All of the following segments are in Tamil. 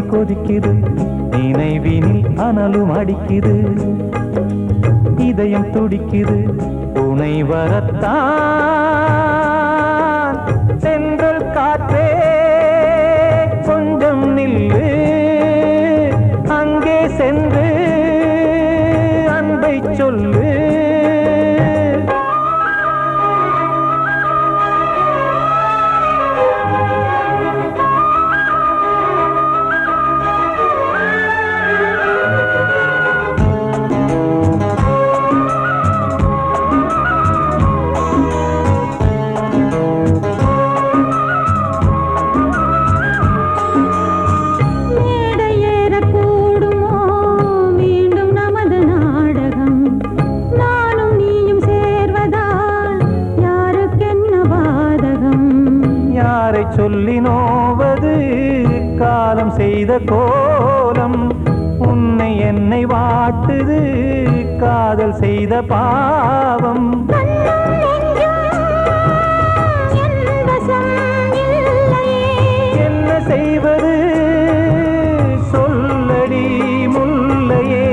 கொதிக்குது நினைவினில் அனலும் அடிக்குது இதயம் துடிக்குது துணை வரத்தான் சென்றல் காற்றே கொஞ்சம் நில்லு அங்கே சென்று அன்பை சொல்லு சொல்லினோவது காலம் செய்த கோலம் உன்னை என்னை வாட்டுது காதல் செய்த பாவம் என்ன செய்வது சொல்லடி முல்லையே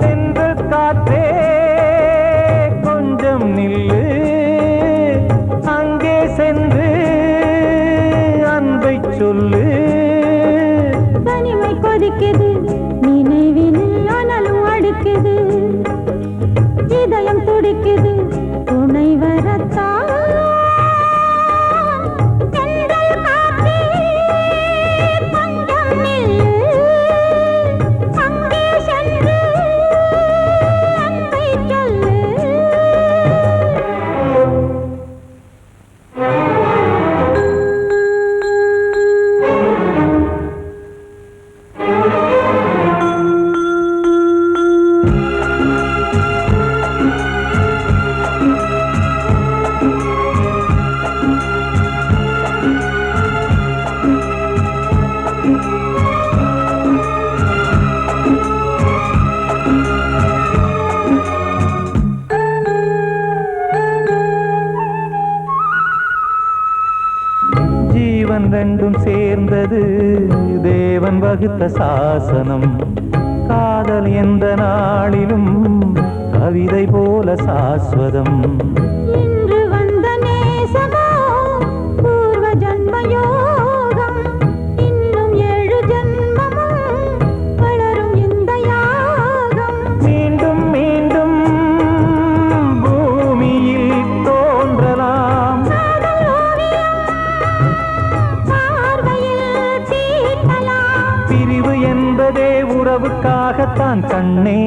சென்று காற்றே நில்லு அங்கே சென்று அன்பை சொல்லு தனிமை கொதிக்குது நினைவினில் அனலும் அடிக்குது இதயம் துடிக்குது துணை வரத்தான் வகுத்த சாசனம். காதல் எந்த நாளிலும் கவிதை போல சாஸ்வதம். இன்று வந்த நேசமோ பூர்வ ஜன்ம யோகம். இன்னும் 7 ஜன்மமும் வளரும் இந்த யாகம். மீண்டும் மீண்டும் பூமியில் தோன்றலாம். காதல் ஓவியம் பார்வையில் தீட்டலாம். பிரிவு என்பதே உறவுக்காகத்தான் கண்ணே.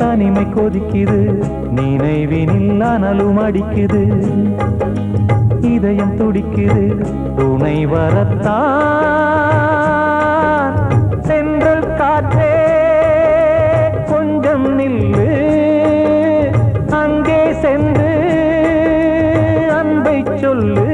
தனிமை கொதிக்குது, நினைவினில் அனலும் அடிக்குது. இதயம் துடிக்குது, துணை வரத்தான். சென்றல் காற்றே கொஞ்சம் நில்லு, அங்கே சென்று அன்பை சொல்லு.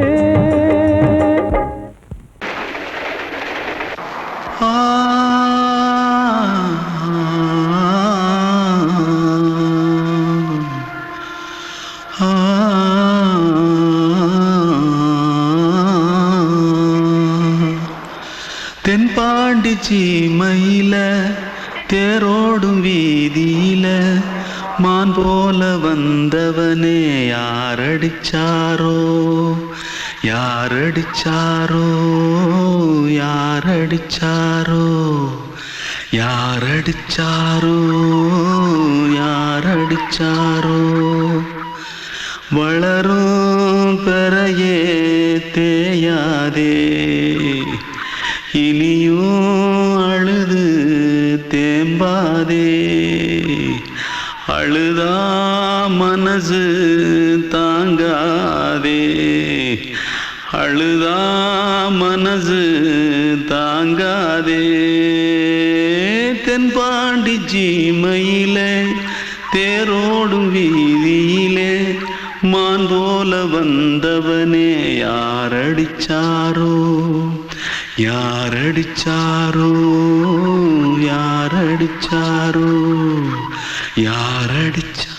தென்பாண்டி சீமையில தேரோடும் வீதியில மான் போல வந்தவனே யாரடிச்சாரோ யாரடிச்சாரோ யாரடிச்சாரோ யாரடிச்சாரோ யாரடிச்சாரோ. வளரும் பெறையே தேயாதே, இனியும் அழுது தேம்பாதே. அழுதா மனசு தாங்காதே, அழுதா மனசு தாங்காதே. தென்பாண்டி சீமையிலே தேரோடும் வீதியிலே மான் போல வந்தவனே யாரடிச்சாரோ யாரடிச்சாரோ யாரடிச்சாரோ யாரடிச்சா.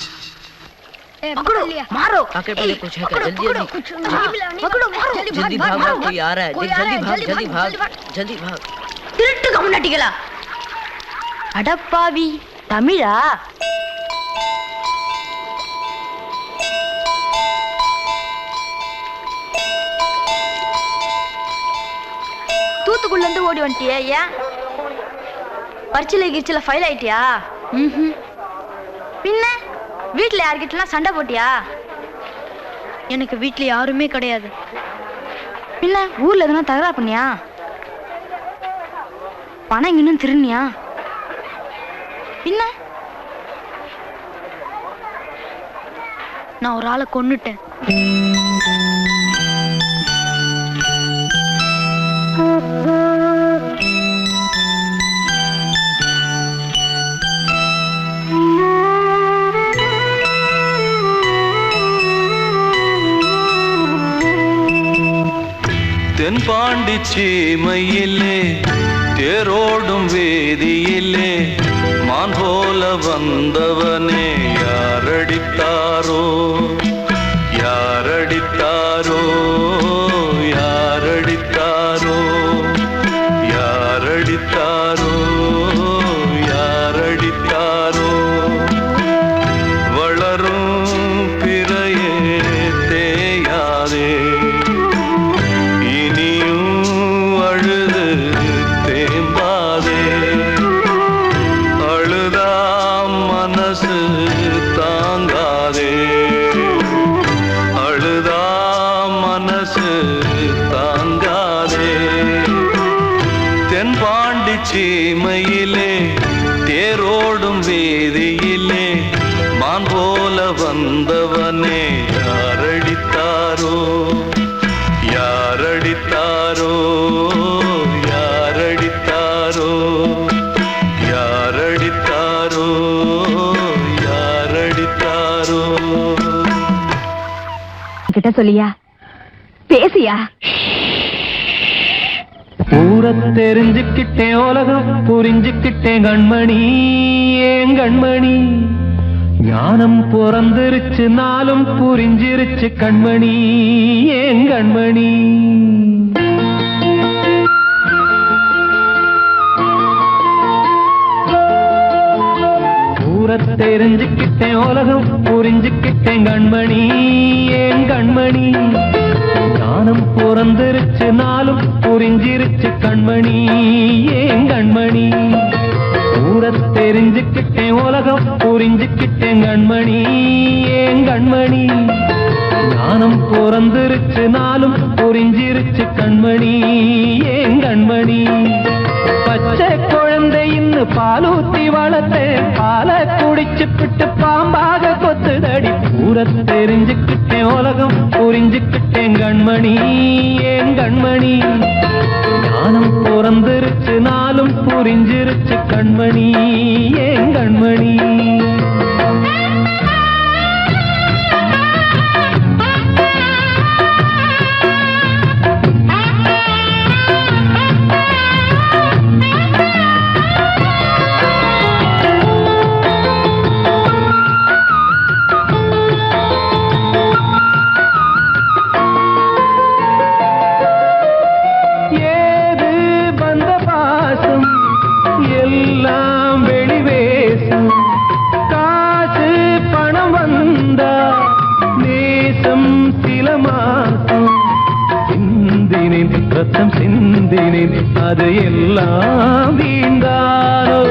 पकड़ो मारो आके पहले कुछ है क्या? जल्दी जल्दी पकड़ो मारो जल्दी भाग भाग, कोई आ रहा है. जल्दी भाग जल्दी भाग जल्दी भाग. திருட்டு கம்முனட்டிகளா அடப்பாவி தமிழா. தூத்துக்குள்ள இருந்து ஓடி வந்துட்டியா? ஏன் பரிச்சையில கிரிச்சில ஃபைல் ஆயிட்டியா? பின்ன வீட்டுல யார்கிட்டலாம் சண்டை போட்டியா? எனக்கு வீட்டுல யாருமே கிடையாது. பின்ன ஊர்ல எதுனா தகராறு பண்ணியா? பணம் இன்னும் திருநியா? பின்ன நான் ஒரு ஆளை கொன்னுட்டேன். தென்பாண்டி சீமையிலே தேரோடும் வேதியிலே மான் போல வந்தவனே யாரடித்தாரோ யாரடித்தாரோ யாரடித்தாரோ யாரடித்தாரோ யாரடித்தாரோ. வளரும் பிறையே தேயாதே, சீமையிலே தேரோடும் வேதியிலே மான் போல வந்தவனே யாரடித்தாரோ யாரடித்தாரோ யாரடித்தாரோ யாரடித்தாரோ யாரடித்தாரோ. கிட்ட சொல்லியா பேசியா? ஊரத் தெரிஞ்சுக்கிட்டேன் உலகம் புரிஞ்சுக்கிட்டேன் கண்மணி ஏன் கண்மணி ஞானம் பிறந்திருச்சு நாளும் புரிஞ்சிருச்சு கண்மணி ஏன் கண்மணி ஊரத் தெரிஞ்சுக்கிட்டேன் உலகம் புரிஞ்சுக்கிட்டேன் கண்மணி ஏன் கண்மணி ஞானம் பிறந்திருச்சு நாளும் புரிஞ்சிருச்சு கண்மணி ஏன் கண்மணி ஊரத் தெரிஞ்சுக்கிட்டேன் உலகம் புரிஞ்சுக்கிட்டேன் கண்மணி ஏன் கண்மணி ஞானம் பிறந்திருச்சு நாளும் புரிஞ்சிருச்சு கண்மணி ஏன் கண்மணி பச்சை குழந்தை இன்னும் பாலூத்தி வளர்த்தேன் பாலை குடிச்சு பிட்டு பாம்பாக கொத்துதடி ஊரத் தெரிஞ்சுக்கிட்டேன் உலகம் புரிஞ்சுக்கிட்டேன் கண்மணி ஏன் கண்மணி ஞானம் பிறந்திருச்சு நாளும் புரிஞ்சிருச்சு கண்மணி ஏன் கண்மணி எல்லாம் வெளிவேசம் காசு பணம் வந்தா நேசம் சில மாசம் சிந்தினேன் ரத்தம் சிந்தினேன் அது எல்லாம் வீண்டாரோ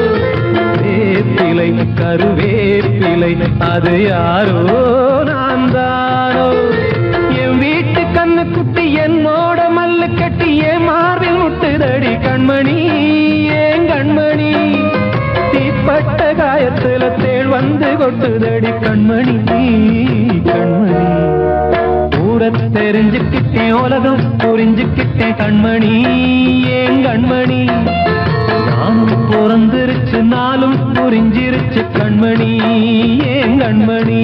வேப்பிலை கருவேப்பிலை அது யாரோ நான் தானோ என் வீட்டு கண்ணு குட்டி என்னோட மல்லு கட்டி என் மார்பில் முட்டுதடி கண்மணி ஏன் கண்மணி தீப்பட்ட காயத்துல தேள் வந்து கொட்டுதடி கண்மணி கண்மணி ஊரத் தெரிஞ்சுக்கிட்டேன் உலகம் புரிஞ்சுக்கிட்டேன் கண்மணி ஏன் கண்மணி நானும் பிறந்திருச்சு நாளும் புரிஞ்சிருச்சு கண்மணி ஏன் கண்மணி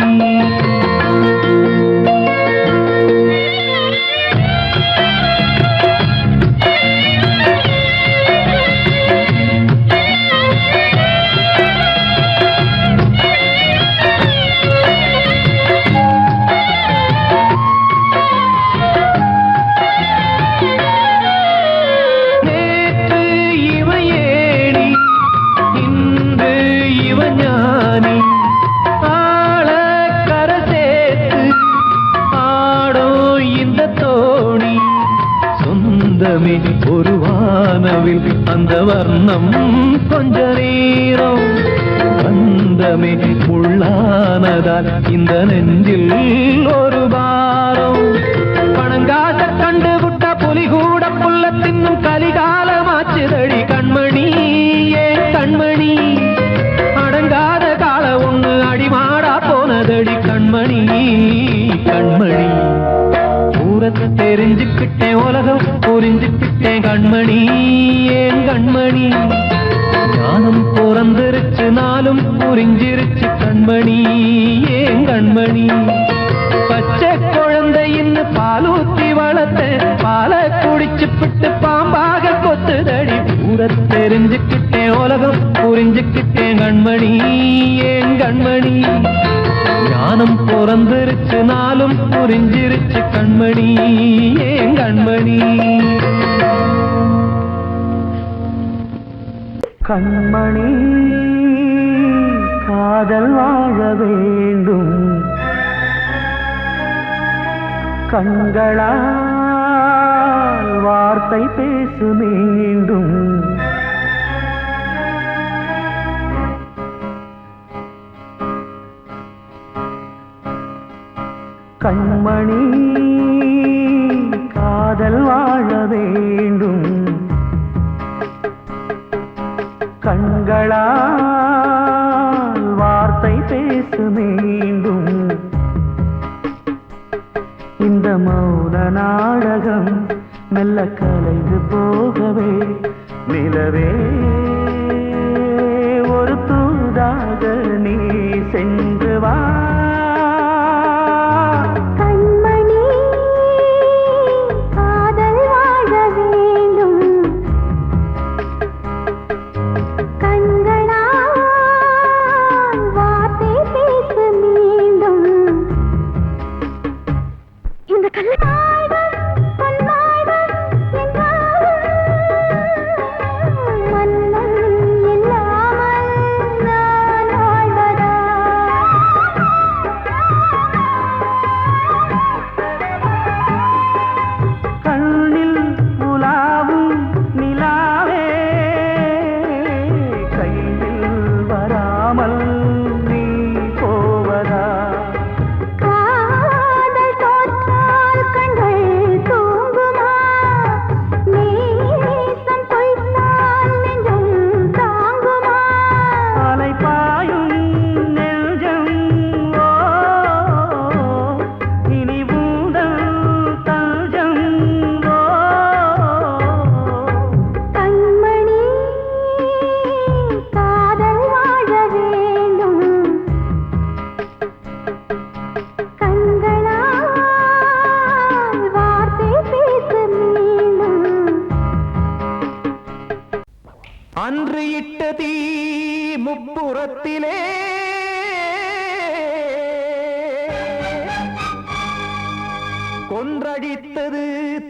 ஒரு வானவில் அந்த வர்ணம் கொஞ்ச நேரம் பந்தமே முள்ளானதால் இந்த நெஞ்சில் ஒரு பாரம் பணங்காட்ட கண்டு விட்ட புலி கூட புல்ல தின்னும் கலிகாலமாச்சுதடி கண்மணி ஏன் கண்மணி அடங்காத கால ஒண்ணு அடிமாடா போனதடி கண்மணி கண்மணி ஊரத் தெரிஞ்சுக்கிட்டேன் உலகம் புரிஞ்சுக்கிட்டேன் கண்மணி ஏன் கண்மணி ஞானம் பிறந்திருச்சு நாளும் புரிஞ்சிருச்சு கண்மணி ஏன் கண்மணி பச்சை குழந்தை இன்னும் பாலூத்தி வளர்த்தேன் பாலை குடிச்சு பிட்டு பாம்பாக கொத்துதடி ஊரத் தெரிஞ்சுக்கிட்டேன் உலகம் புரிஞ்சுக்கிட்டேன் கண்மணி ஏன் கண்மணி ஞானம் பிறந்திருச்சு நாளும் புரிஞ்சிருச்சு கண்மணி ஏன் கண்மணி கண்மணி காதல் வாழ வேண்டும் கண்களால் வார்த்தை பேசு மீண்டும் கண்மணி காதல் வாழ வேண்டும் கண்களால் வார்த்தை பேசு மீண்டும் இந்த மௌன நாடகம் மெல்ல கலைந்து போகவே நிலவே ஒரு தூதாக நீ சென்று வா கண்மணி காதல் வாழ வேண்டும் அன்று இட்ட தீ முப்புறத்திலே கொன்றடித்தது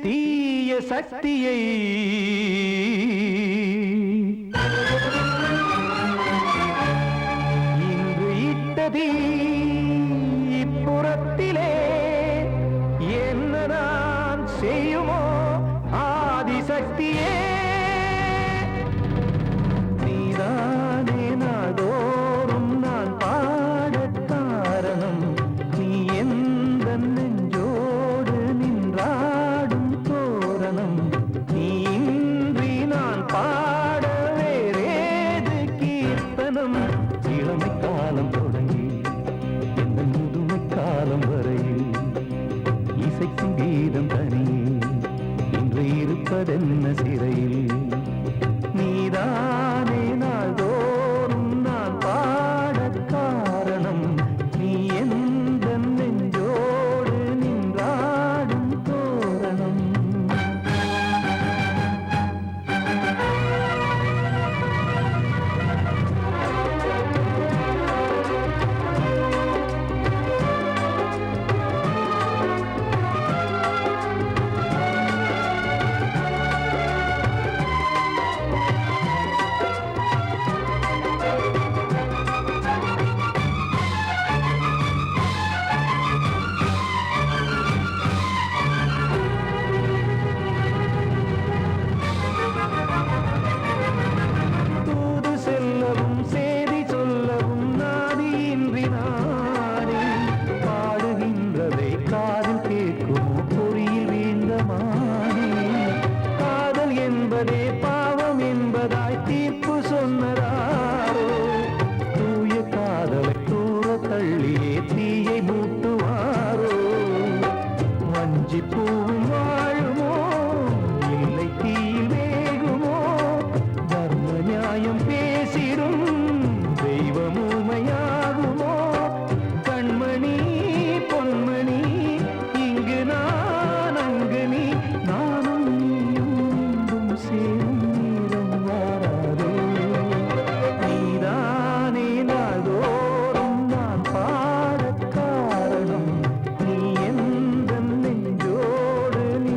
தீய சக்தியை இன்று இட்ட தீ இப்புறத்திலே என்ன நான் செய்யுமோ ஆதிசக்தியே இருப்பதென்ன சிறையில் நீதானே நாள்தோறும் நான் பாடக் காரணம் நீ எந்த நெஞ்சோடு நின்றாடும் தோரணம் பாவம் என்பதாய் தீர்ப்பு சொன்னதாரோ தூய காதலை தூர தள்ளியே தீயை மூட்டுவாரோ வஞ்சி பூவும் வாழுமோ இல்லை தீயில் வேகுமோ தர்ம நியாயம் பேசிடும் தெய்வம் ஊமையாகுமோ கண்மணி பொன்மணி இங்கு நான் அங்கு நீ நானும் சேரும் நீரம் வாராதே நீதானே நாள்தோறும் நான் பாடக் காரணம் நீ எந்த நெஞ்சோடு நீ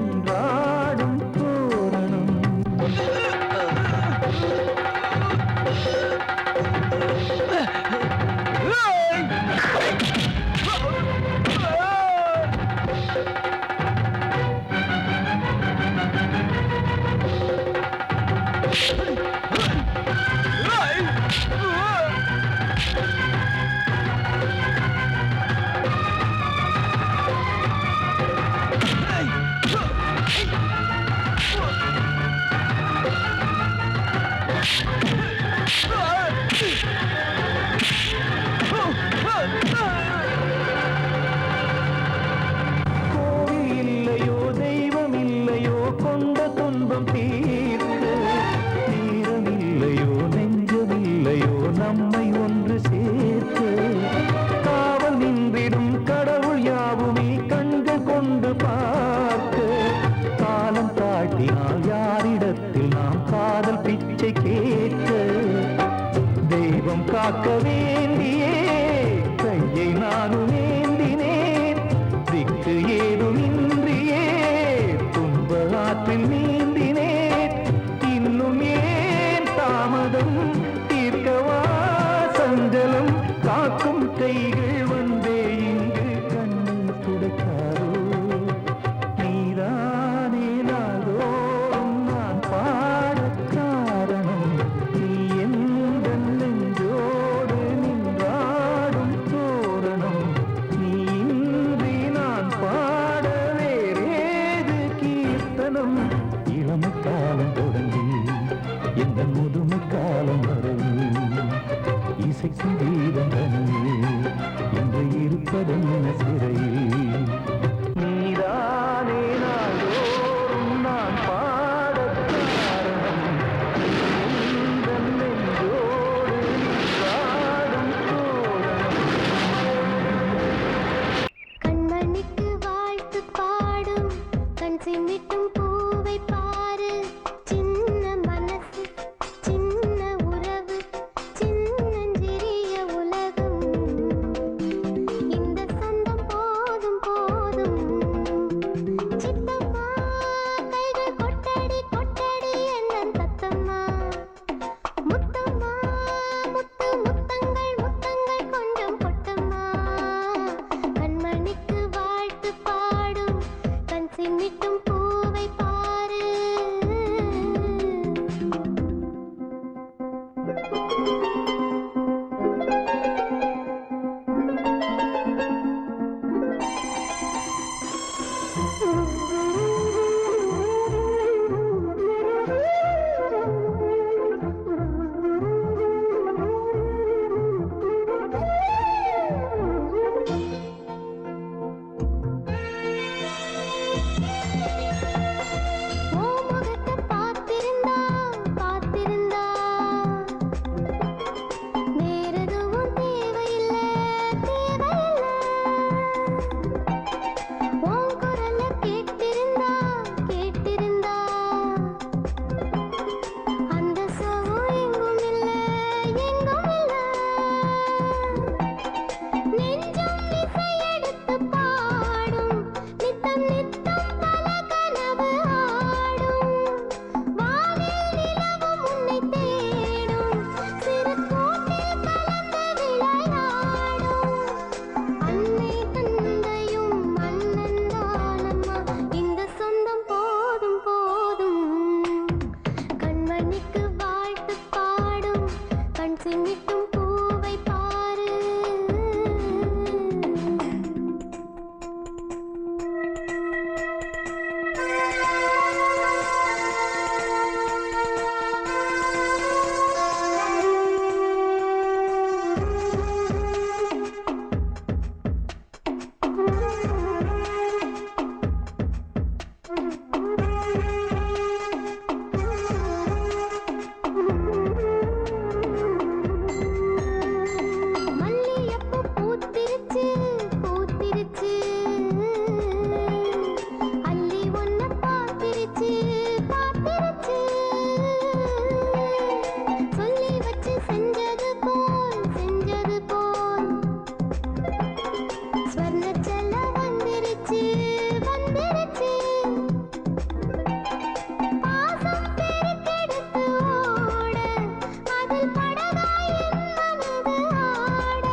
சிமிட்டும் பூவை பாரு, சின்ன மனசு, சின்ன உறவு, சின்னஞ்சிறிய உலகம். இந்த சொந்தம் போதும் போதும். சித்தம்மா கைகள் கொட்டடி கொட்டடி என்னன் தத்தம்மா. முத்தம்மா முத்து முத்தங்கள் முத்தங்கள் கொஞ்சம் கொட்டம்மா. கண்மணிக்கு வாழ்த்து பாடும் கண் சிமிட்டும் பூவை பாரு. ஓ முகத்தை பார்த்திருந்தா பார்த்திருந்தா வேற எதுவும் தேவையில்லை தேவையில்லை. உன் குரலை கேட்டிருந்தா கேட்டிருந்தா அந்த சுகம் எங்கும் இல்லை எங்கும் இல்லை. நெஞ்சம் இசையெடுத்து பாடும் நித்தம் நித்தம் பல கனவு ஆடும். வானில் நிலவும் உன்னை தேடும் சிறு கூட்டில் கலந்து விளையாடும். அன்னை தந்தையும் மன்னன் தானம்மா, இந்த சொந்தம் போதும் போதும். கண்மணிக்கு வாழ்த்து பாடும் கண் சிமிட்டும் பூவை பாரு. மல்லிகைப்பூ பூத்திருச்சு பூத்திருச்சு. அள்ளி ஒன்ன பார்த்திருச்சு பார்த்திருச்சு. சொல்லி வச்சு செஞ்சது போல் செஞ்சது போல். ஸ்வர்ணச்சல வந்துருச்சு வந்துருச்சு. பாசம் பெருக்கெடுத்து ஓட அதில் படகாய் என் மனது ஆட.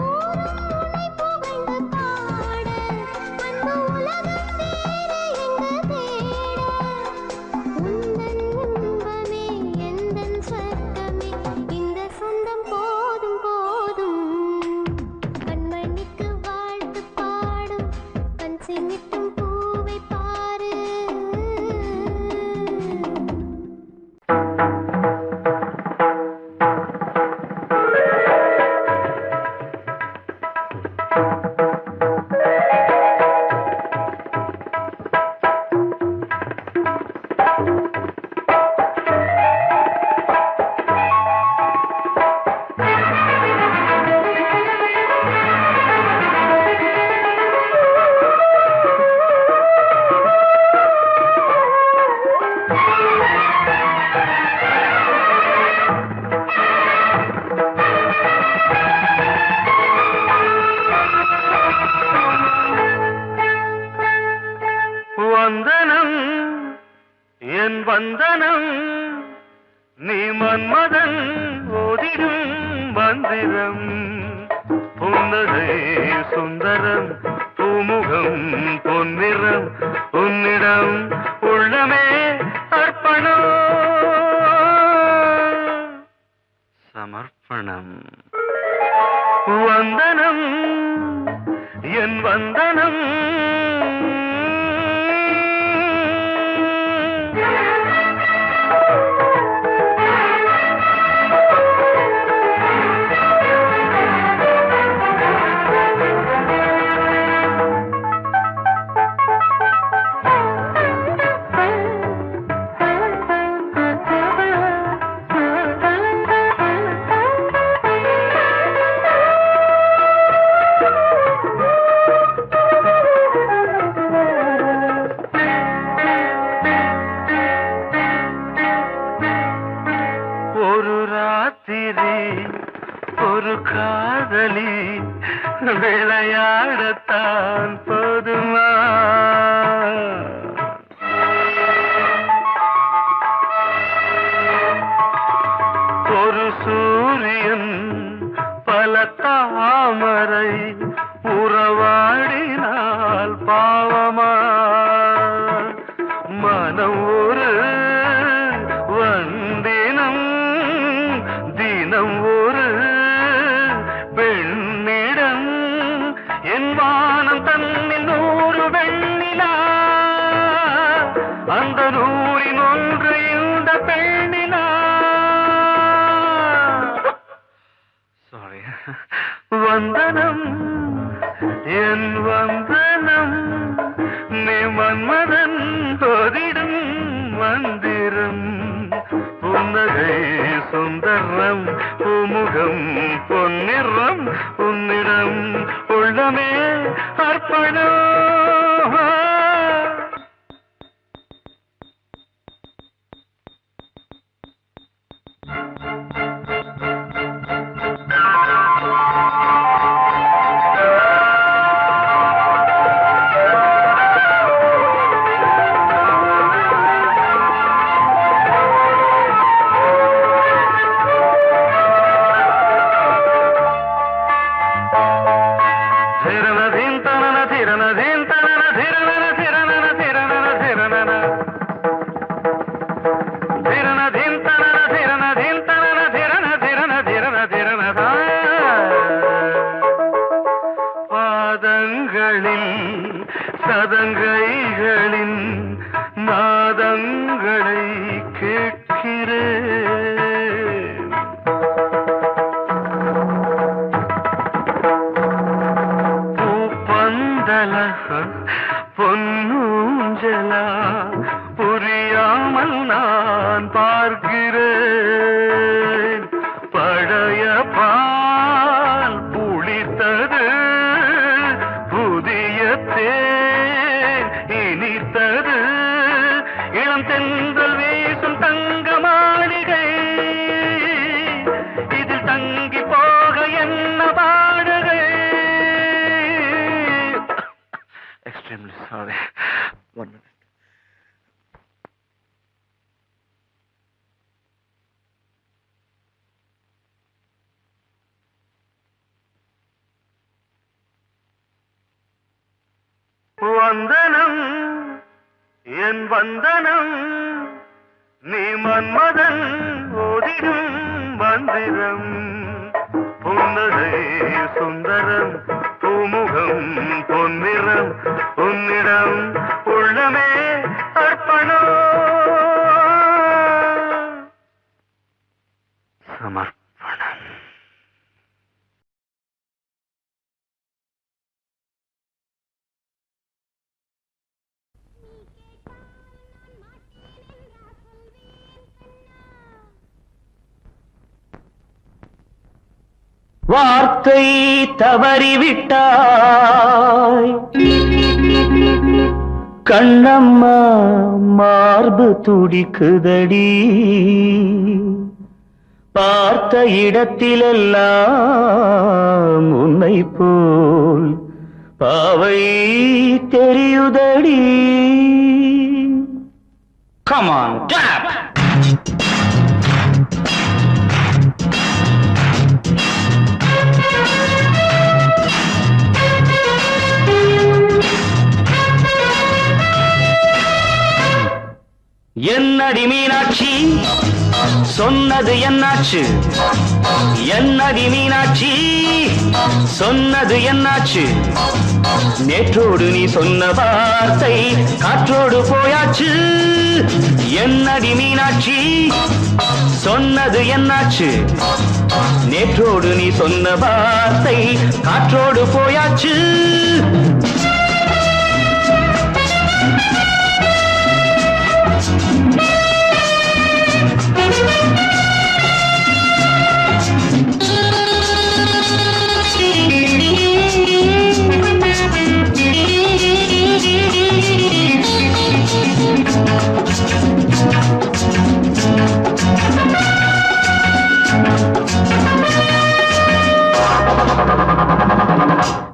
ஊரும் உன்னை புகழ்ந்து பாட அன்பு உலகம் வேறு எங்கு தேட. உந்தன் இன்பமே எந்தன் சொர்க்கமே, இந்த சொந்தம் போதும் போதும். கண்மணிக்கு வாழ்த்து பாடும் கண் சிமிட்டும் பூவை பாரு. வந்தனம் என் வந்தனம் நீ மன்மதன் ஓதிடும் மந்திரம். புன்னகை சுந்தரம் பூமுகம் பொன்னிறம் உன்னிடம் உள்ளமே அர்ப்பணம் சமர்ப்பணம். வந்தனம் என் வந்தனம் மாமா மனம் ஒரு வந்தினம் தினம் ஒரு பெண்ணிடம் என் வானம் தன்னில் 100 வெண்ணிலா அந்த 100இன் ஒன்று இந்த பெண்ணிலா சாரி வந்தனம் என் வந்தனம் நீ மன்மதன் தொதிடும் மந்திரம் புன்னகை சுந்தரம் பூமுகம் பொன்னிறம் உன்னிடம் உள்ளமே அர்ப்பணம் சதங்கைகளின் நாதங்களை கேட்கிறேன் பூப்பந்தல பொன்னூஞ்சலா புரியாமல் நான் பார்க்கிறேன் பழைய பால் புளித்தது புதிய தேன் இனித்தது இளம் தென்றல் வீசும் தங்க மாளிகை இதில் தங்கி போக என்ன பாடுகை எக்ஸ்ட்ரீம்லி சாரி 1 minute வந்தனம் என் வந்தனம் நீ மன்மதன் ஓதிடும் மந்திரம் புன்னகை சுந்தரம் பூமுகம் பொன்னிறம் உன்னிடம் உள்ளமே அர்ப்பணம் சமர்ப்பணம் வார்த்தை தவறிவிட்டாய் கண்ணம்மா மார்பு துடிக்குதடி பார்த்த இடத்திலெல்லாம் உன்னை போல் பாவை தெரியுதடி Come on, tap! என்னடி மீனாட்சி சொன்னது என்னாச்சு என்னடி மீனாட்சி சொன்னது என்னாச்சு நேற்றோடு நீ சொன்ன வார்த்தை காற்றோடு போயாச்சு என்னடி மீனாட்சி சொன்னது என்னாச்சு நேற்றோடு நீ சொன்ன வார்த்தை காற்றோடு போயாச்சு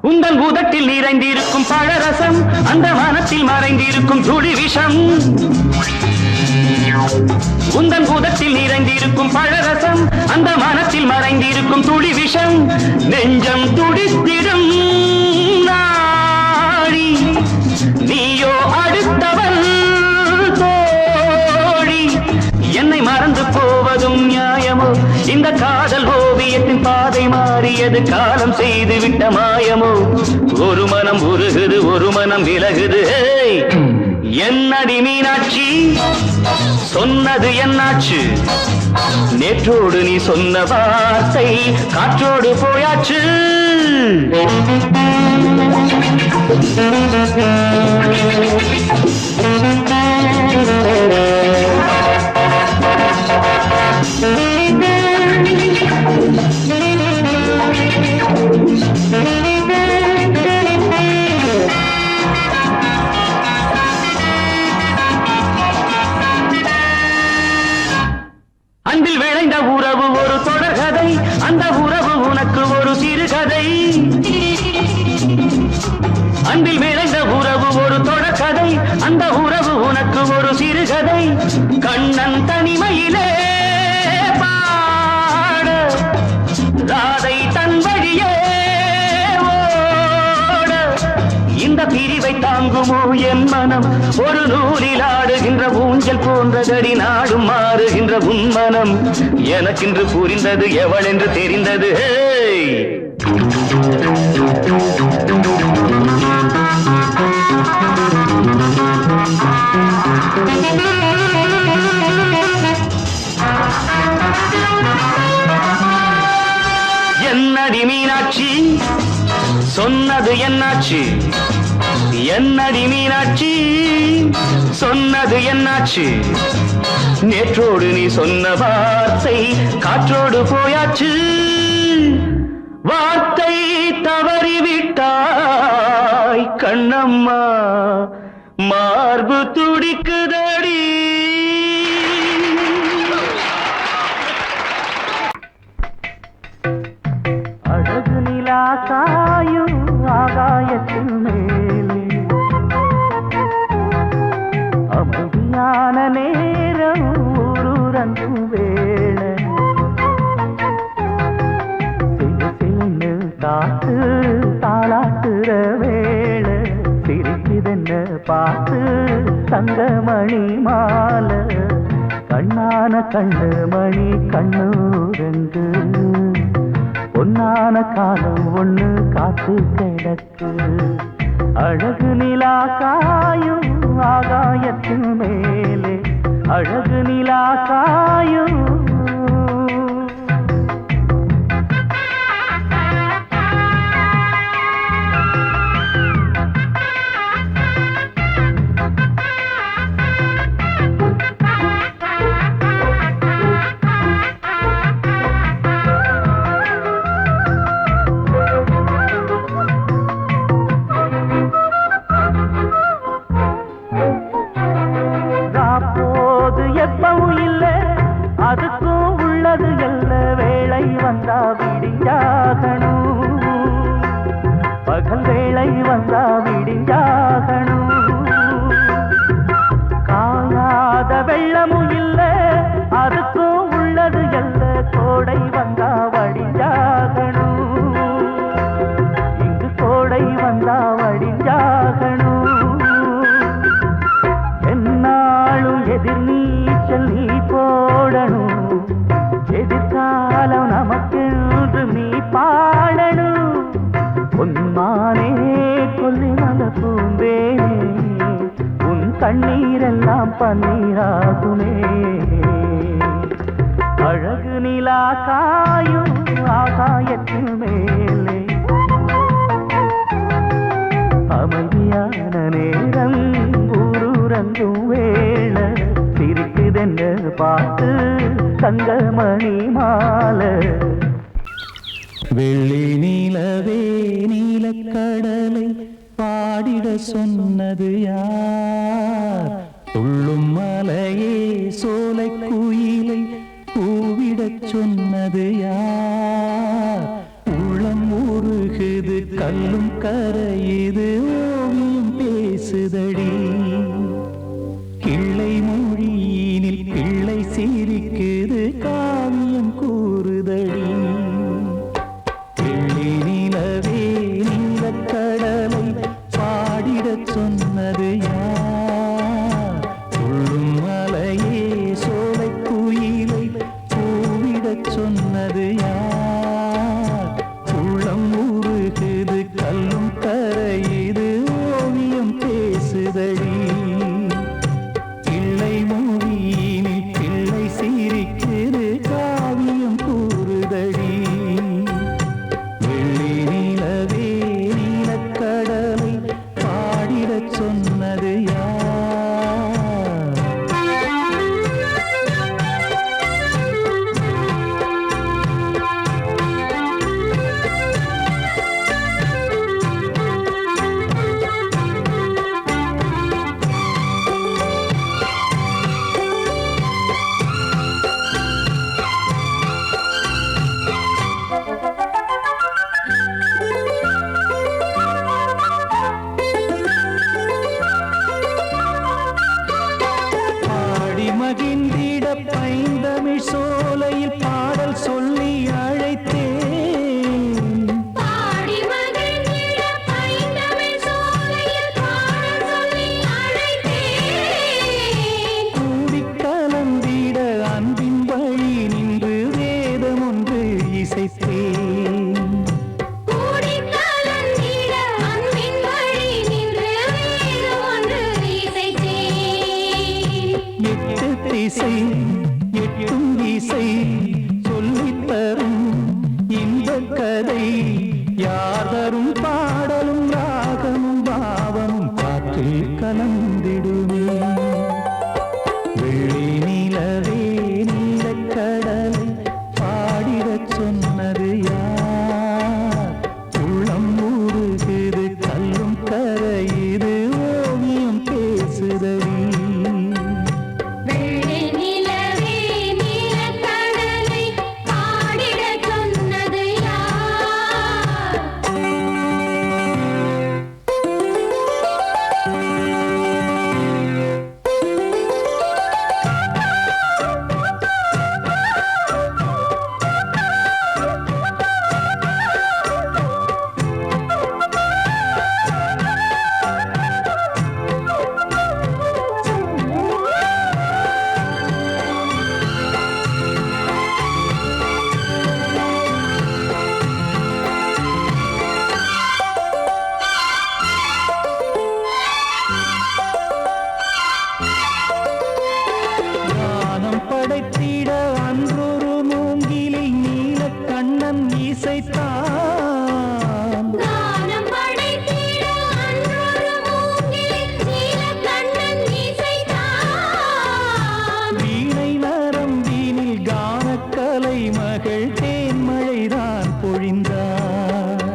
உந்தன் உதட்டில் நிறைந்திருக்கும் பழரசம் அந்த வானத்தில் மறைந்திருக்கும் துளி விஷம் உந்தன் உதட்டில் நிறைந்திருக்கும் பழரசம் அந்த வானத்தில் மறைந்திருக்கும் துளி விஷம் நெஞ்சம் துடித்திடும் நாடி நீ பாதை மாறியது காலம் செய்து விட்ட மாயமோ ஒரு மனம் உருகுது ஒரு மனம் விலகுது என்னடி மீனாட்சி சொன்னது என்னாச்சு நேற்றோடு நீ சொன்ன வார்த்தை காற்றோடு போயாச்சு அன்பில் விளைந்த உறவு ஒரு தொடர்கதை அந்த உறவு உனக்கு ஒரு சிறுகதை அன்பில் விளைந்த உறவு ஒரு தொடர்கதை அந்த உறவு உனக்கு ஒரு சிறுகதை கண்ணன் தனிமையிலே பாட ராதை தன் வழியே ஓட இந்த பிரிவை தாங்குமோ என் மனம் ஒரு நூலில் ஆடுகின்ற ஊஞ்சல் போன்றதடி நாடும் மாறுகின்ற உன்மனம் எனக்கென்று புரிந்தது எவள் என்று தெரிந்தது என்னடி மீனாட்சி சொன்னது என்னாச்சு என்னடி மீனாட்சி சொன்னது என்னாச்சு நேற்றோடு நீ சொன்ன வார்த்தை காற்றோடு போயாச்சு வார்த்தை தவறிவிட்டாய் கண்ணம்மா மார்பு துடிக்குதடி அழகு நிலா காயும் ஆகாயத்தின் மேலே அமைதியான நேரம் ஊரூரங்கும் வேளை சிலு காத்து தாளாட்டுற வேளை சிரிக்குதென்ன பார்த்து தங்கமணி மாலை கண்ணான கண்ணு மணி கண்ணூரங்கு பொன்னான காலம் ஒண்ணு காத்து கிடக்கு அழகு நிலா காயும் ஆகாயத்தின் மேலே அழகு நிலா காயும் அதுக்கும் உள்ளது எல்ல வேளை வந்தா விடிஞ்சாகணும் பகல் வேளை வந்தா விடிஞ்சாகணும் காணாத வெள்ளமும் இல்ல அதுக்கும் உள்ளது எல்ல கோடை வந்தா வடிஞ்சாகணும் இங்கு கோடை வந்தா வடிஞ்சாகணும் என்னாலும் எதிர் நீச்சல் நீ போடணும் எதிர்காலம் நமக்கென்று நீ பாடணும் உன்மானே கொல்லி மல பூந்தேனே உன் கண்ணீரெல்லாம் பன்னீராகுமே அழகு நிலா காயும் ஆகாயத்தின் மேலே அமைதியான நேரம் ஊரூரங்கும் வேளை சிரிக்குதென்ன பார்த்து தங்கமணி மாலை வெள்ளி நீலவே நீலக்கடலை பாடிட சொன்னது யார் துள்ளும் மலையே சோலை குயிலை கூவிடச் சொன்னது யார் உள்ளம் உருகுது கல்லும் கரையுது ஓவியம் பேசுதடி கிள்ளை மொழியினில் பிள்ளை சிரிக்குது காவியம் கூறுதடி வெள்ளி நிலவே நீலக்கடலை பாடிடச் சொன்னது யார் துள்ளும் மலையே சோலை குயிலை கூவிடச் சொன்னது யார் பைந்தமிழ் சோலையில் பாடல் சொல்லி அழைத்தேன். பாடி மகிழ்ந்திட பைந்தமிழ் சோலையில் பாடல் சொல்லி அழைத்தேன். கூடிக் கலந்திட அன்பின் வழி நின்று வேதம் ஒன்று இசைத்தேன். கூடிக் கலந்திட அன்பின் வழி நின்று வேதம் ஒன்று இசைத்தேன். எட்டு திசை எட்டும் இசை சொல்லித் தரும் இன்பக் கதை யார் தரும் பாடலும் ராகமும் பாவமும் காற்றில் கலந்திடுமே. வெள்ளி நிலவே நீலக்கடலை பாடிடச் சொன்னது யார்? உள்ளம் ஊறுகுது கல்லும் கரையுது ஓவியம் பேசுதடி. வெள்ளி நிலவே நீலக்கடலை பாடிடச் சொன்னது யார்? ஞானம் படைத்திட அன்றொரு மூங்கிலில் நீலக்கண்ணன் இசைத்தான். கானம் படைத்திட அன்றொரு மூங்கில் நீலக்கண்ணன் இசைத்தான். வீணை நரம்பினில் கானக்கலை மகள் தேன்மழைதான் பொழிந்தாள்.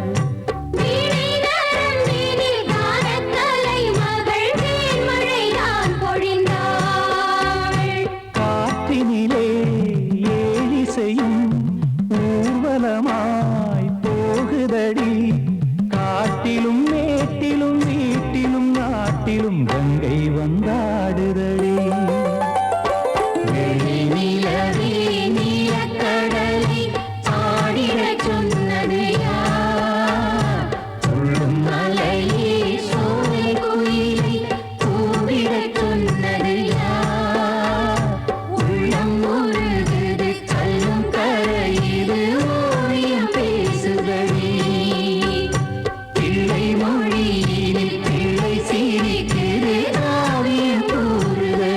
வீணை நரம்பினில் கானக்கலை மகள் தேன்மழைதான் பொழிந்தாள். காற்றினிலே ஏழிசையும் ஊர்வலமாய் போகுதடி. காட்டிலும் மேட்டிலும் வீட்டிலும் நாட்டிலும் கங்கை வந்தாடுதடி. வெள்ளி நிலவே நீலக்கடலை பாடிடச் சொன்னது யார்? சொல்லும் மலையே சோலை குயிலை கூவிடச் சொன்னது யார்? உள்ளம் உருகுது கல்லும் கரையுது ஓவியம் பேசுதடி. பிள்ளை மொழியினில் பிள்ளை சிரிக்குது காவியம் கூறுதடி.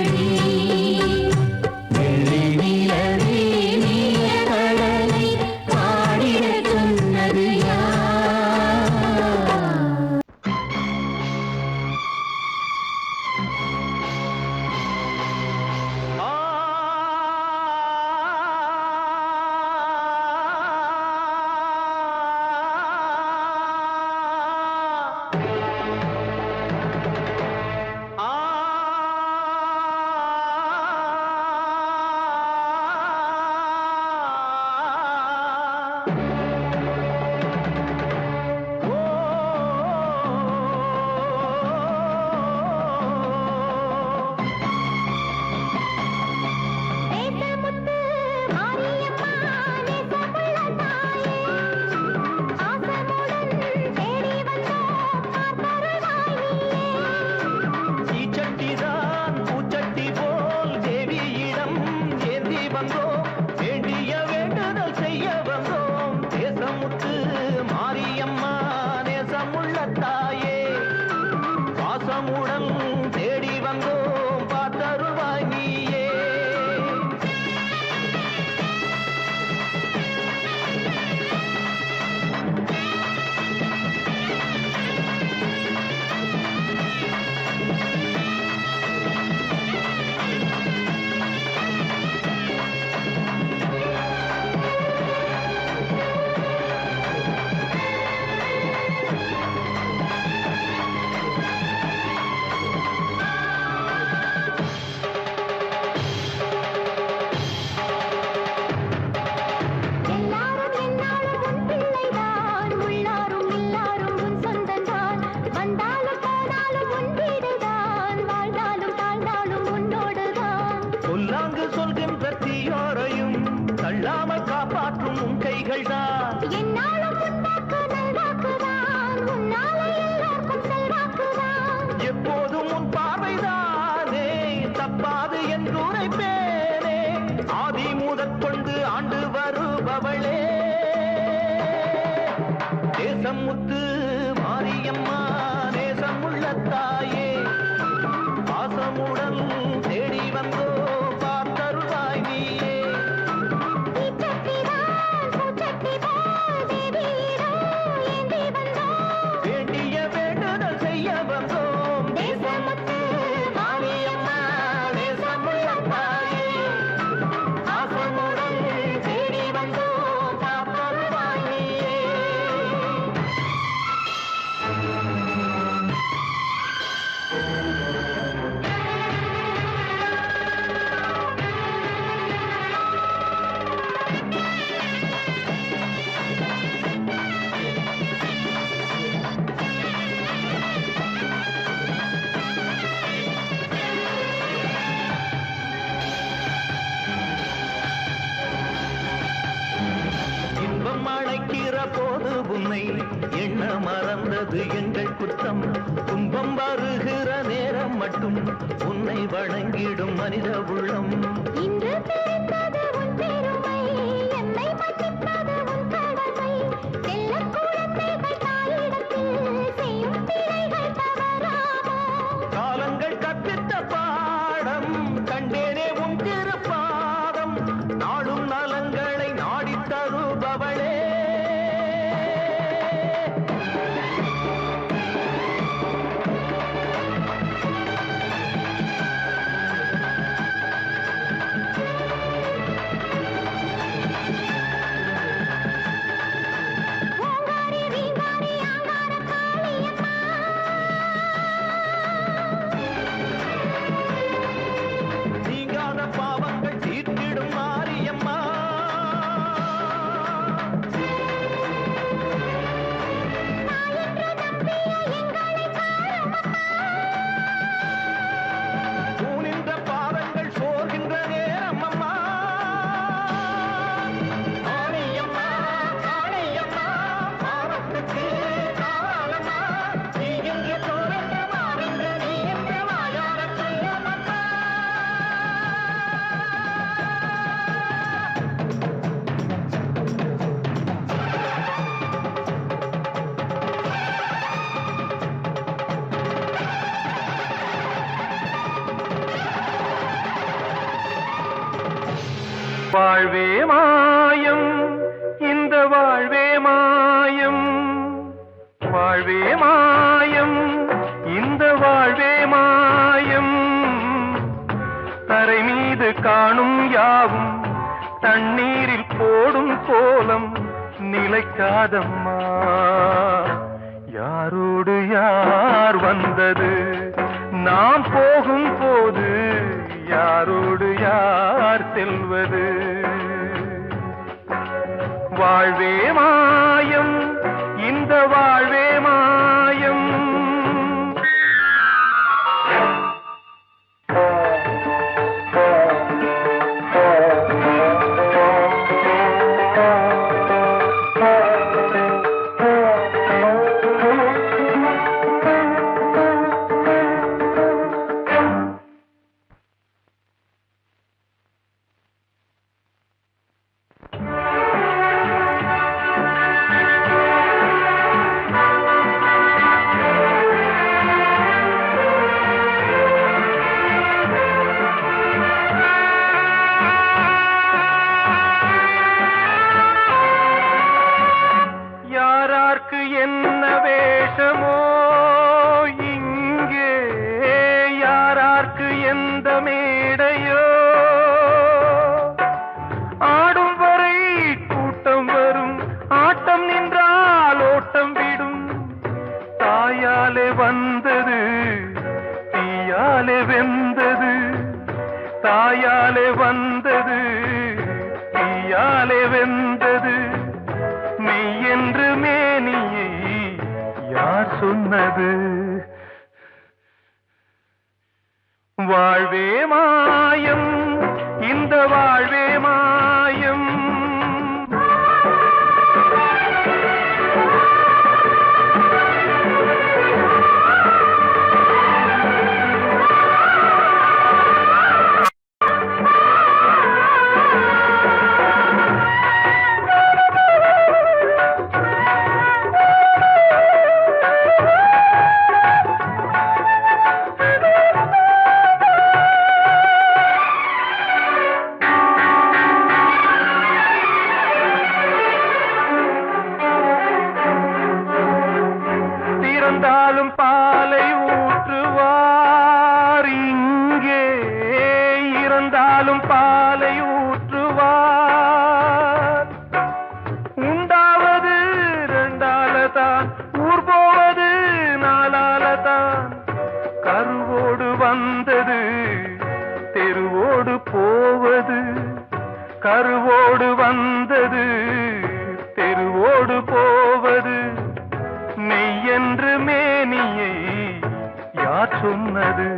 மறந்தது எங்கள் குற்றம். துன்பம் வருகிற நேரம் மட்டும் உன்னை வணங்கிடும் மனித உள்ளம். இன்று தெரிந்தது உன் பெருமை, என்னை மன்னிப்பது உன் கடமை. செல்லக் குழந்தைகள் தாயிடத்தில் செய்யும் பிழைகள் தவறாமோ? காலங்கள் கற்பித்த பாடம் கண்டேனே உன் திருப்பாதம். நாடும் நலங்களை நாடித் தருபவளே. ஓங்காரி ரீங்காரி ஆங்கார காளியம்மா, நீங்காத பாவங்கள் தீர்த்திடும் மாரியம்மா. தாயென்று நம்பிய எங்களை பாருமம்மா. தூணின்ற பாதங்கள் சோர்கின்ற நேரம் அம்மா. ஆணையம்மா ஆணையம்மா பாவத்துக்கு காலம்மா. நீ என்று தோன்ற மாறின்ற நீ என்று வாயார சொல்லம்மா. வாழ்வே மாயம், இந்த வாழ்வே மாயம். வாழ்வே மாயம், இந்த வாழ்வே மாயம். தரை மீது காணும் யாவும் தண்ணீரில் போடும் கோலம் நிலைக்காதம்மா. யாரோடு யார் வந்தது நாம் போகும் போது, யாரோடு யார் செல்வது? வாழ்வே மாயம், இந்த வாழ்வே மாயம். யாரார்க்கு என்ன வேஷமோ இங்கே, யாரார்க்கு எந்த மேடையோ. ஆடும் வரை கூட்டம் வரும், ஆட்டம் நின்றால் ஓட்டம் விடும். தாயாலே வந்தது தீயாலே வெந்தது, தாயாலே வந்தது தீயாலே வெந்தது. மெய் என்று மேனியை யார் சொன்னது? வாழ்வே மாயம், இந்த வாழ்வே மாயம். திறந்தாலும் பாலை ஊற்றுவார் இங்கே, இறந்தாலும் பாலை ஊற்றுவார். உண்டாவது ரெண்டாலதான், ஊர் போவது நாலாலதான். கருவோடு வந்தது தெருவோடு போவது, கருவோடு வந்தது தெருவோடு போவது. மெய்யென்று மேனியை யார் சொன்னது?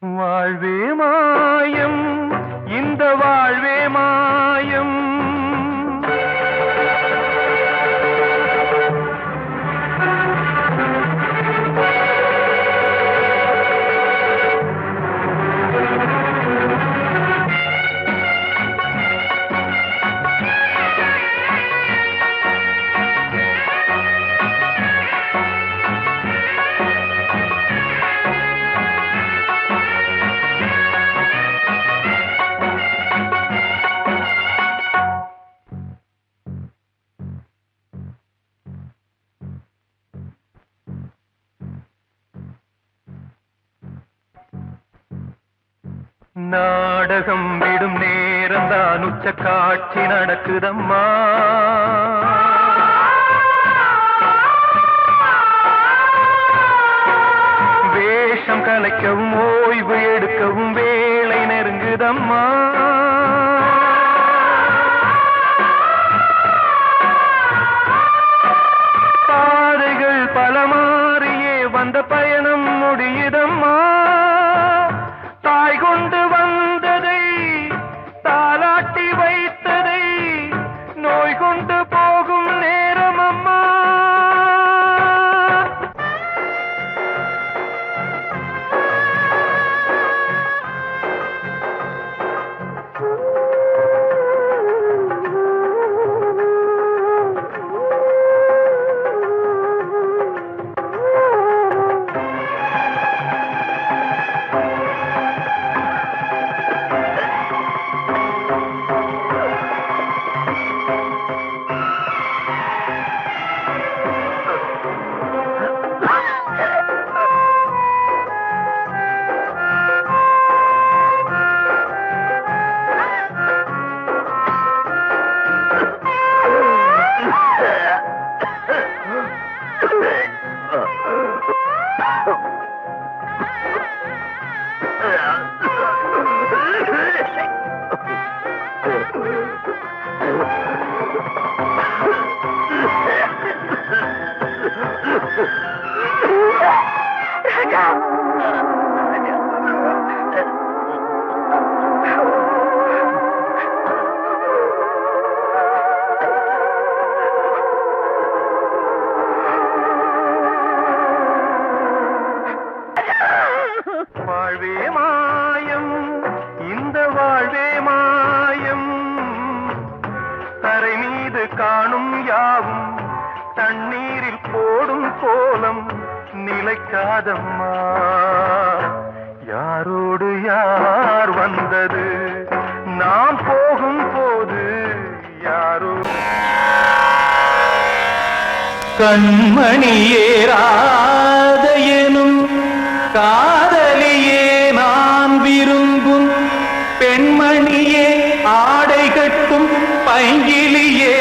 வாழ்வே மாயம், இந்த வாழ்வே மாயம். நாடகம் விடும் நேரம் தான் உச்ச காட்சி நடக்குதம்மா. வேஷம் கலைக்கவும் ஓய்வு எடுக்கவும் வேளை நெருங்குதம்மா. பாதைகள் பல மாறியே வந்த பயணம் முடியுதம்மா. தாய் கொண்டு வந்ததை தாலாட்டி வைத்ததை நோய் கொண்டு போகும் நேரம் அம்மா. வாழ்வே மாயம், இந்த வாழ்வே மாயம். தரை மீது காணும் யாவும் தண்ணீரில் போடும் கோலம் நிலைக்காதம்மா. யாரோடு யார் வந்தது நாம் போகும் போது யாரோ. கண்மணியேராத எனும் காதலியே நான் விரும்பும் பெண்மணியே ஆடை கட்டும் பைங்கிலியே.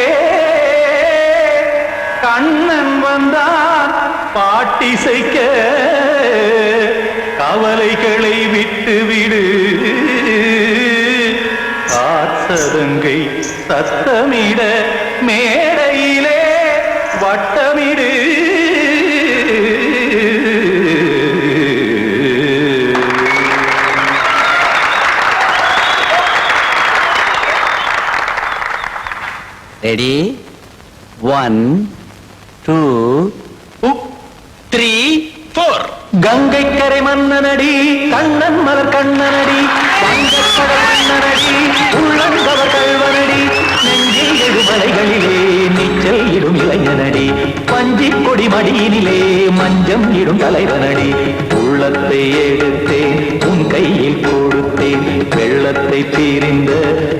கண்ணன் வந்தான் பாட்டிசைக்க கவலைகளை விட்டுவிடு. காத்ததங்கை சத்தமிட மேடையிலே வட்டமிடு. ரெடி 1 2 3 4. கங்கை கரை மன்னனடி கண்ணன் மலர் கண்ணனடி வங்கக்கடல் மன்னனடி உள்ளங்கவர் கல்வனடி நெஞ்சில் எழுமலைகளிலே நீச்சல் இடும் இளைஞனடி பஞ்சி கொடி மடியினிலே மஞ்சம் இடும் தலைவனடி. உள்ளத்தை எடுத்தேன் உன் கையில் கொடுத்தேன் வெள்ளத்தை பிரிந்த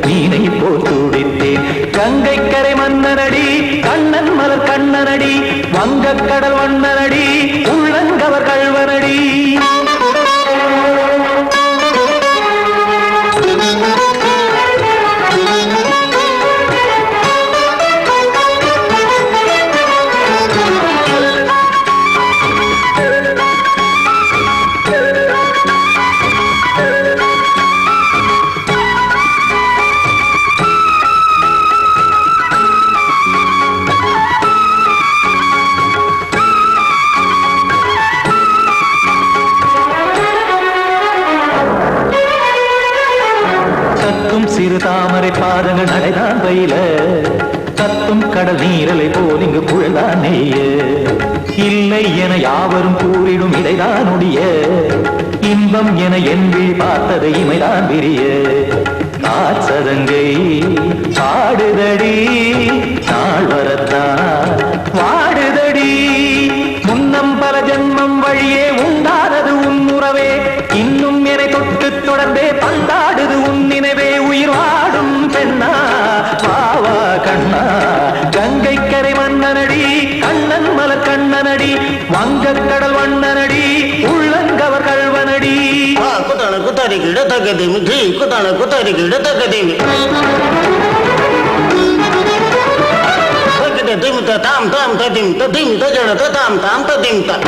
மீனை போல் துடித்தேன். கங்கை கரை மன்னனடி கண்ணன் மலர் கண்ணனடி வங்கக்கடல் வண்ணனடி உள்ளங்கவர் கல்வனடி. சிறு தாமரை பாதங்கள் நடைதான் பயில கத்தும் கடல் நீரலை போல் இங்கு குழல்தான் நெய்ய. இல்லை என யாவரும் கூறிடும் இடைதான் உடைய இன்பம் என என்பி பார்த்ததை இமைதான் விரிய. காச்சதங்கை பாடுதடி நாள் வரத்தான் வாடுதடி. முன்னம் பல ஜென்மம் வழியே உண்டானது உன் உறவே இன்னும் என்னை தொட்டு தொடர்ந்தே பந்தாடுது உன் நினைவே. உயிர் வாடும் பெண்ணா பாவா கண்ணா கங்கை கரை மன்னனடி கண்ணன் மலர் கண்ணனடி வங்கக்கடல் வண்ணனடி உள்ளங்கவர் கல்வனடி. குத்தான குத்தாரி கிட தக்கதிமி ஜி குத்தான குத்தாரி கிட தக்கதிமி தக்கிட திமித தாம் தாம் ததிம் ததிம் தஜட தாம் தாம் ததிம் தாம்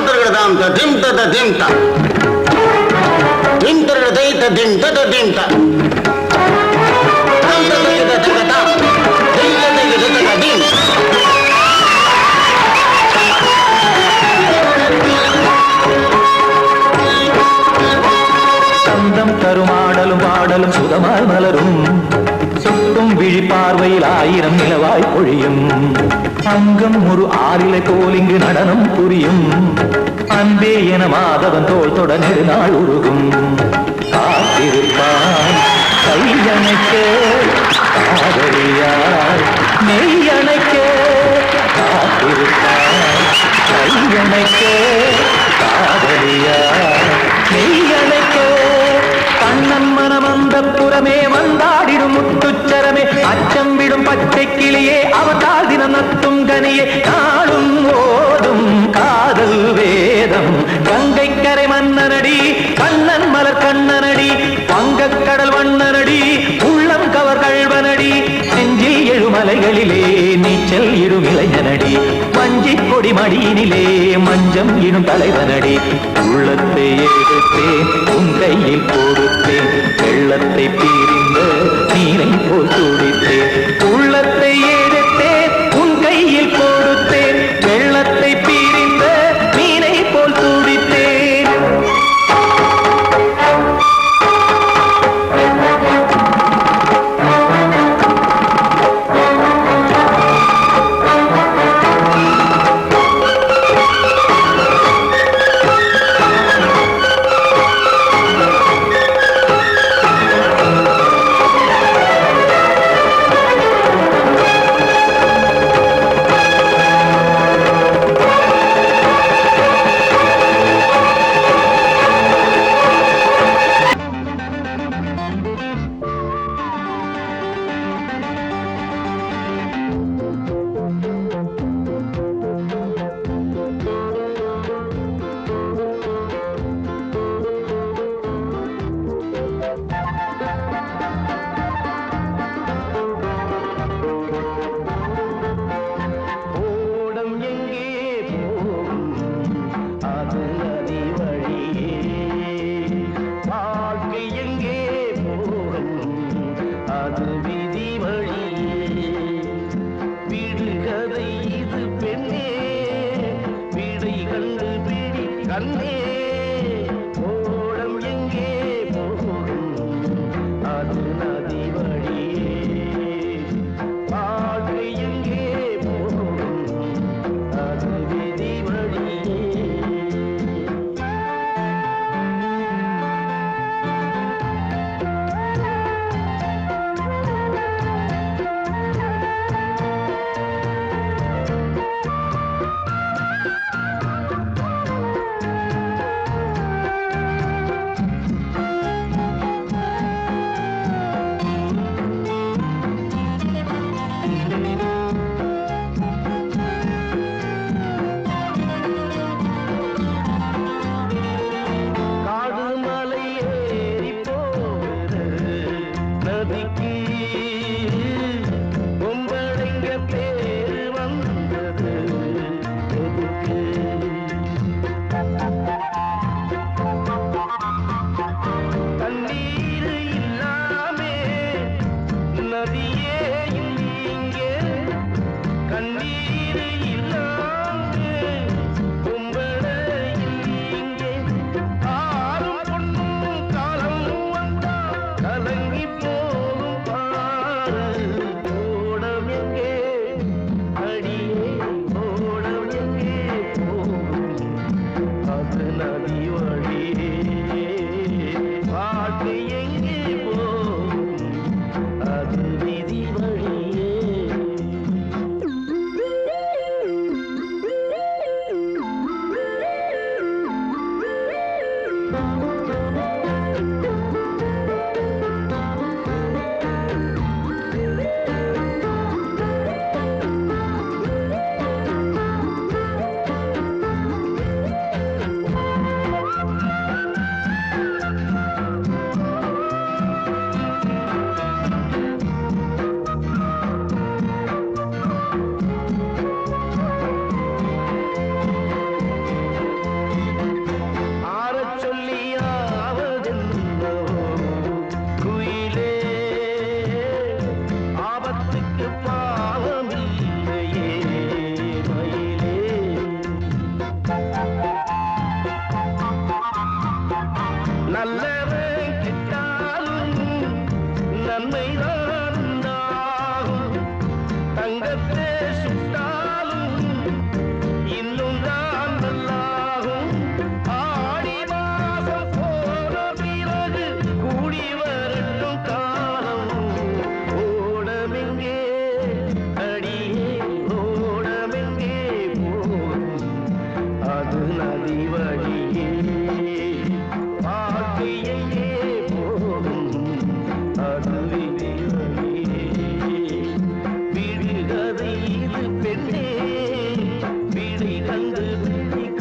தரகட தாம் ததிம் ததிம் தாம் திம் தரகட தை ததிம் ததிம் தாம் தாம் தரகட தக தாம் தை தக ததிம் சந்தம் தருமாடலும் பாடலும் சுதமாய் மலரும் சொட்டும் விழி பார்வையில் 1000 நிலவாய் பொழியும் அங்கம் ஒரு ஆறிலை போல் இங்கு நடனம் புரியும் அன்பே என மாதவன் தோள் தொட நெடுநாள் உருகும் காத்திருப்பான் கையணைக்க காதலியார் மெய்யணைக்க காத்திருப்பான் கையணைக்க காதலியார் மெய்யணைக்க கண்ணன் மனம் அந்த புறமே வந்தாடிடும் முத்துச்சரமே அச்சம் விடும் பச்சை கிளியே அவதால் தினம் நத்தும் கனியே நாளும் ஓடும் காதல் வேதம் கங்கை கரை மன்னனடி கண்ணன் மலர் கண்ணனடி வங்கக் கடல் வண்ணனடி உள்ளம் கவர் கழ்வனடி நெஞ்சில் எழுமலைகளிலே நீச்சல் இடும் இளைஞனடி வஞ்சி கொடி மடியினிலே மஞ்சம் இடும் தலைவனடி உள்ளத்தை எடுத்தேன் உன் கையில் கொடுத்தேன் வெள்ளத்தை பீரிந்த நீரை போல் துடித்தேன் உள்ளத்தை எடுத்தேன் உன் கையில் கொடுத்தேன் வெள்ளத்தை பீரிந்த நீரை போல் துடித்தேன்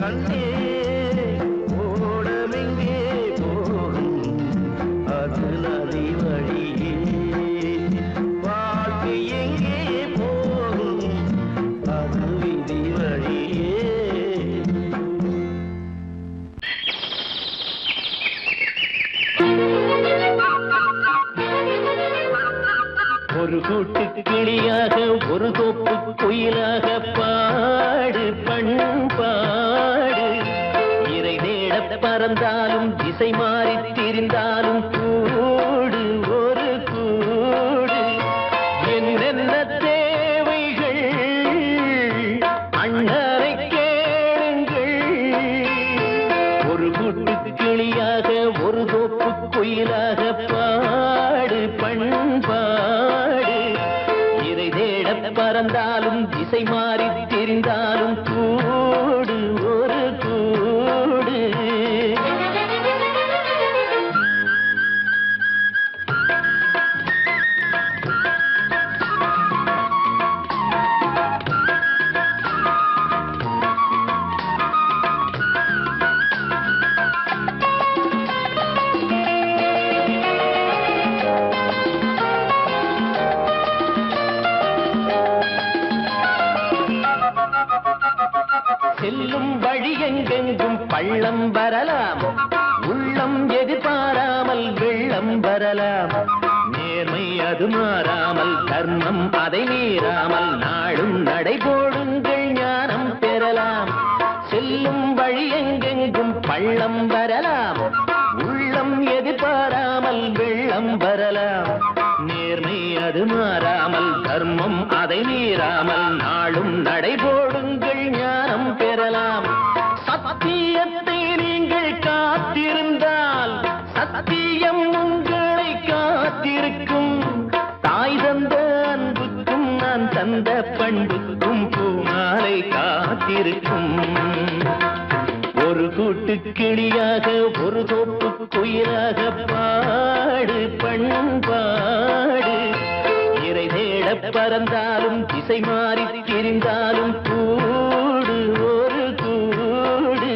கண்ணே ஓடமெங்கே போகும் அது நதி வழியே வாழ்க்கை எங்கே போகும் அது விதி வழியே. ஒரு கூட்டு கிளியாக ஒரு தோப்பு குயிலாக பாடு பண்பாடு இறை தேட பறந்தாலும் திசை மாறி திரிந்தாலும் கூடு ஒரு கூடு என்னென்ன தேவைகள் அண்ணரை கேளுங்கள். ஒரு கூட்டு கிளியாக ஒரு தோப்பு குயிலாக பாடு பண்பாடு இதை தேட பறந்தாலும் திசை மாறி தெரிந்தாலும் கூடு ஒரு கூடு. செல்லும் வழி எங்கெங்கும் பள்ளம் வரலாம், உள்ளம் எதிர்பாராமல் வெள்ளம் வரலாம். நேர்மை அது மாறாமல் தர்மம் அதை மீறாமல் நாளும் நடைபோடுங்கள் ஞானம் பெறலாம். செல்லும் வழி எங்கெங்கும் பள்ளம் வரலாம், உள்ளம் எதிர்பாராமல் வெள்ளம் வரலாம். நேர்மை அது மாறாமல் தர்மம் அதை மீறாமல் நாளும் நடைபோடுங்கள் ஞானம் பெறலாம். சத்தியத்தை நீங்கள் காத்திருந்தால் சத்தியம் உங்களை காத்திருக்கும். தாய் தந்த அன்புக்கும் நான் தந்த பண்புக்கும் பூமாலை காத்திருக்கும். ஒரு கூட்டு கிளியாக ஒரு தோப்பு குயிலாக பாடு பண்பாடு இறை தேட பறந்தாலும் திசை மாறி திரிந்தாலும் கூடு ஒரு கூடு.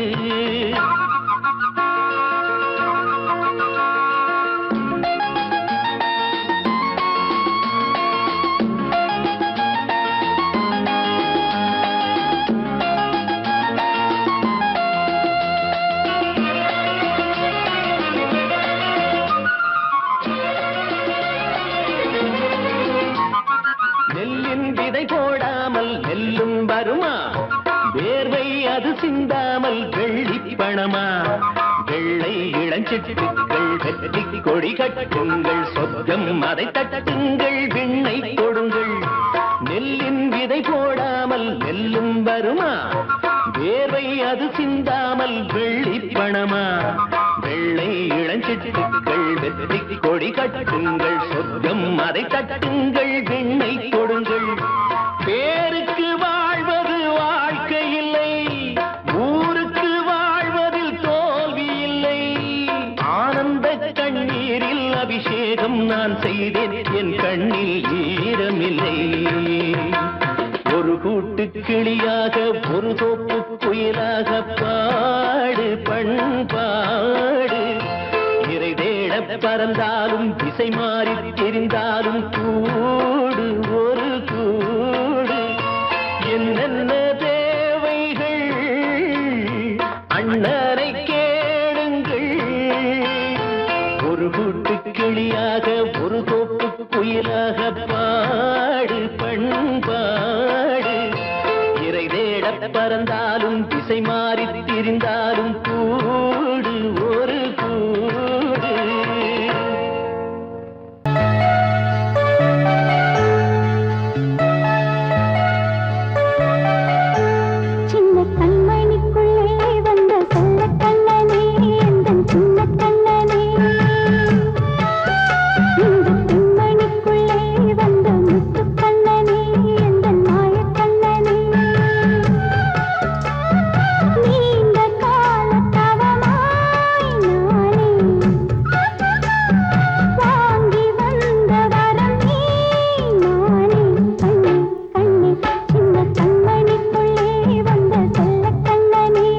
நெல்லின் விதை போடாமல் நெல்லும் வருமா, வேர்வை அது சிந்தாமல் வெள்ளி பணமா. வெள்ளை இளஞ்சிட்டுக்கள் வெற்றி கொடி கட்டுங்கள், சொர்க்கம் அதை தட்டுங்கள், விண்ணை கொடுங்கள். நெல்லின் விதை போடாமல் நெல்லும் வருமா, வேர்வை அது சிந்தாமல் வெள்ளி பணமா. வெள்ளை இளஞ்சிட்டுக்கள் வெற்றி கொடி கட்டுங்கள், சொர்க்கம் அதை தட்டுங்கள், விண்ணை கொடுங்கள். பேருக்கு வாழ்வது வாழ்க்கை இல்லை, ஊருக்கு வாழ்வதில் தோல்வி இல்லை. ஆனந்த கண்ணீரில் அபிஷேகம் நான் செய்தேன், என் கண்ணில் ஈரமில்லை. ஒரு கூட்டு கிளியாக ஒரு தோப்பு குயிலாக பாடு பண்பாடு இறை தேட பறந்தாலும் திசை மாறி தெரிந்தாலும் கூடு ஒரு கூடு. என்னென்ன தேவைகள் அண்ணரை கேளுங்கள். ஒரு கூட்டு கிளியாக ஒரு தோப்பு குயிலாக பாடு பண்பாடு இறை தேட பறந்தாலும் திசை மாறி திரிந்தாலும் கூடு ஒரு கூடு. சின்ன கண்மணிக்குள்ளே வந்த செல்ல கண்ணனே, எந்தன் சின்ன கண்ணனே. இந்த பெண்மணிக்குள்ளே வந்த முத்து கண்ணனே, எந்தன் மாய கண்ணனே. நீண்ட கால தவமாய் நானே வாங்கி வந்த வரம் நீ நானே. கண்ணே கண்ணே சின்ன கண்மணிக்குள்ளே வந்த செல்ல கண்ணனே.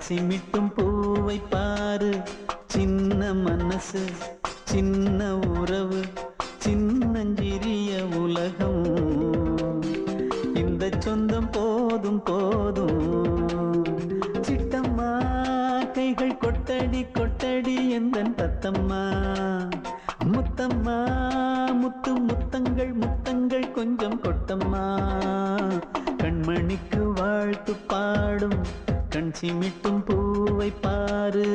சிமிட்டும் பூவை பாரு, சின்ன மனசு சின்ன உறவு சின்னஞ்சிறிய உலகம். இந்த சொந்தம் போதும் போதும். சிட்டம்மா கைகள் கொட்டடி கொட்டடி எந்தன் தத்தம்மா. முத்தம்மா முத்து முத்தங்கள் முத்தங்கள் கொஞ்சம் கொட்டம்மா. கண்மணிக்கு வாழ்த்து பாடும் கண் சிமிட்டும் பூவை பாரு.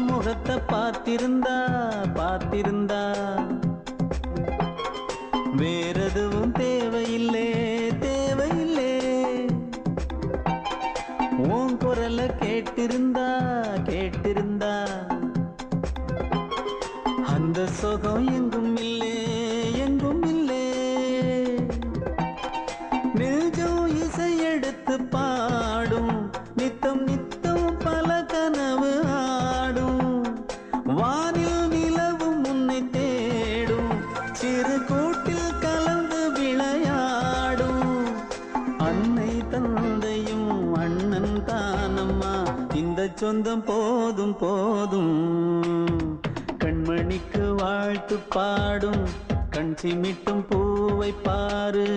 முகத்தை பார்த்திருந்தா பார்த்திருந்தா வேறெதுவும் தேவையில்லை தேவையில்லை. உன் குரலை கேட்டிருந்தா கேட்டிருந்தா அந்த சுகம் எங்கும் இல்லை எங்கும் இல்லை. நெஞ்சம் இசை எடுத்து பாடும் நித்தம் நித்தம் பல கனவு ஆடும். வானில் நிலவும் உன்னை தேடும் சிறு கூட்டில் கலந்து விளையாடும். அன்னை தந்தையும் அண்ணன் தானம்மா, இந்த சொந்தம் போதும் போதும். கண்மணிக்கு வாழ்த்து பாடும் கண் சிமிட்டும் பூவை பாரு.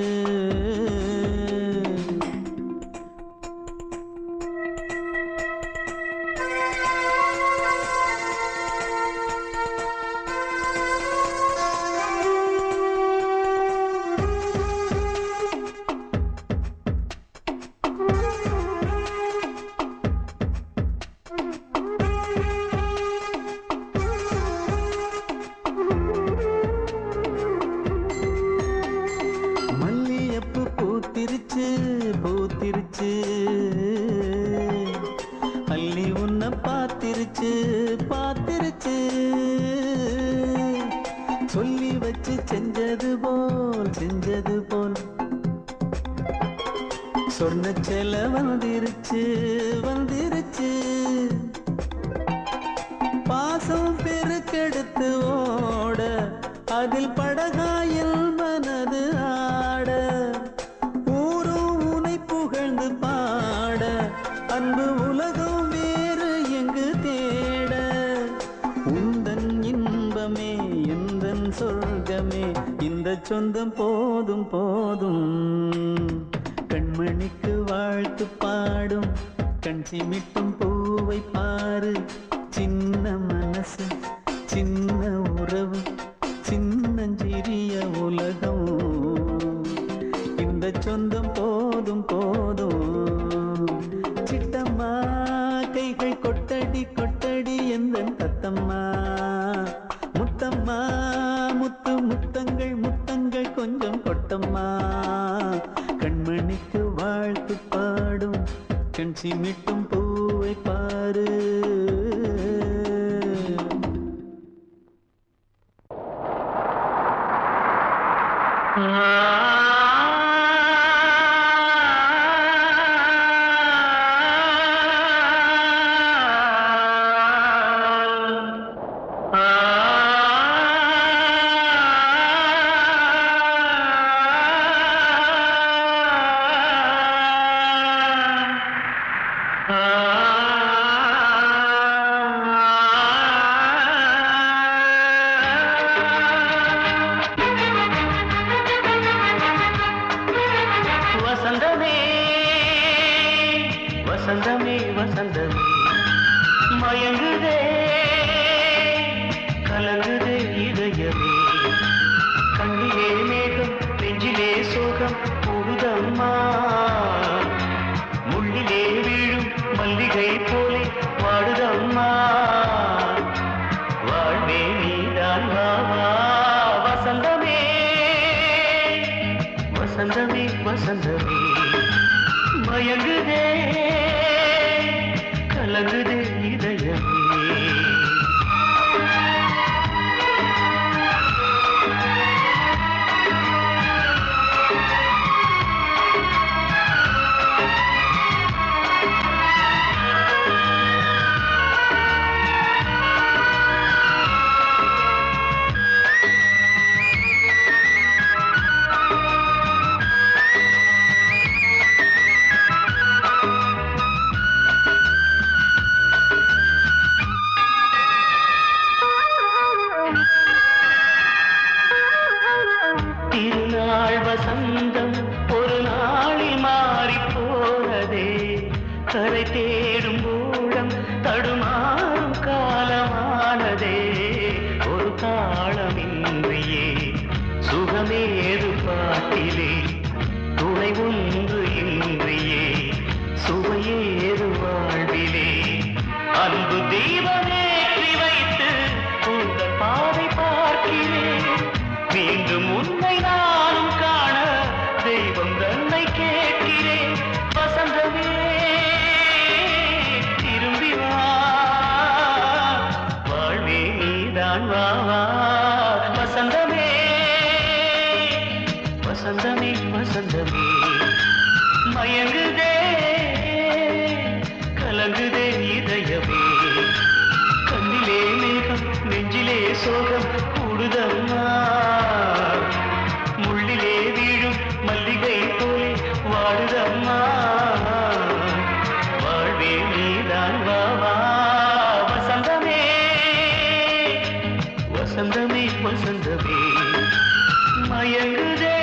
பூத்திருச்சு பூத்திருச்சு அள்ளி உன்னை பார்த்திருச்சு பார்த்திருச்சு. சொல்லி வச்சு செஞ்சது போல் சொன்ன செல வந்துருச்சு வந்துருச்சு. பாசம் பெருக்கெடுத்து ஓட அதில் படகாயில் மனது ஆட. ஊரும் உனை புகழ்ந்து பாட அன்பு உலகம் வேறு எங்கு தேட. உந்தன் இன்பமே எந்தன் சொர்க்கமே, இந்த சொந்தம் போதும் போதும். கண்மணிக்கு வாழ்த்து பாடும் கண் சிமிட்டும் பூவை பாரு. சின்ன மனசு சின்ன பார்த்து முத்தங்கள் முத்தங்கள் கொஞ்சம் கொட்டம்மா கண்மணிக்கு வாழ்த்து பாடும் கண் சிமிட்டும் பூவை பாரு வசந்தமே வசந்தமே வசந்தமே மயங்குதே கலங்குதே இதயமே கண்ணிலே மேகம் நெஞ்சிலே சோகம் கூடுதம்மா முள்ளிலே வீழும் மல்லிகை போலே வாடுதம்மா வாழ்வே நீதான் வாவா வசந்தமே வசந்தமே வசந்தமே மயங்குதே கலங்குதே இதயமே திருநாள் வசந்தம் ஒரு நாளில் மாறி போனதே கரை தேடும் ஊழம் தடுமாறும் காலமானதே ஒரு தாளமின்றியே சுகமேது பாட்டிலே துணை ஒன்று இன்றியே சுவையேது வாழ்விலே அன்பு தீபமேற்றி வைத்து உங்கள் பாதை பார்க்கிறேன் மீண்டும் உன்னை நானும் காண தெய்வம் தன்னை கேட்கிறேன் வசந்தமே திரும்பி வா வாழ்வே நீதான் வா வசந்தமே வசந்தமே வசந்தமே மயங்குதே கலங்குதே இதயமே கண்ணிலே மேகம் நெஞ்சிலே சோகம் கூடுதம்மா முள்ளிலே வீழும் மல்லிகை போலே வாடுதம்மா வாழ்வே நீதான் வாவா வசந்தமே வசந்தமே வசந்தமே மயங்குதே